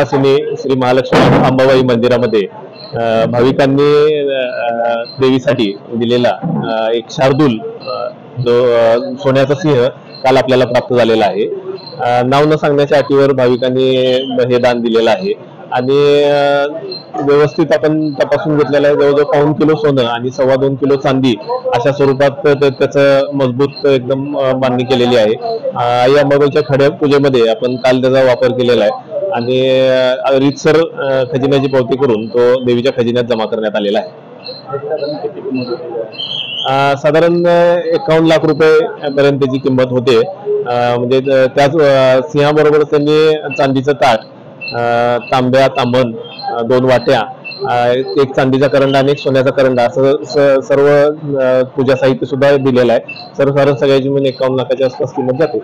विलासिनी श्री महालक्ष्मी अंबाबाई मंदिरामध्ये भाविकांनी देवीसाठी दिलेला एक शार्दूल जो सोन्याचा सिंह काल आपल्याला प्राप्त झालेला आहे। नाव न सांगण्याच्या अटीवर भाविकांनी हे दान दिलेलं आहे आणि व्यवस्थित आपण तपासून घेतलेलं आहे। जवळजवळ 1.5 किलो सोनं आणि 2.25 किलो चांदी अशा स्वरूपात त्याचं मजबूत एकदम बांधणी केलेली आहे। आई अंबाबाईच्या खड्या पूजेमध्ये आपण काल त्याचा वापर केलेला आहे आणि रीतसर खजिन्याची पावती करून तो देवीच्या खजिन्यात जमा करण्यात आलेला आहे। साधारण 51 लाख रुपये पर्यंत त्याची किंमत होते। म्हणजे त्याच सिंहाबरोबर त्यांनी चांदीचं ताट, तांब्या, तांबण, 2 वाट्या, एक चांदीचा करंडा आणि एक सोन्याचा करंडा असं सर्व पूजा साहित्य सुद्धा दिलेलं आहे। सर्वसाधारण सगळ्याची मिळून 51 लाखाच्या आसपास किंमत जाते।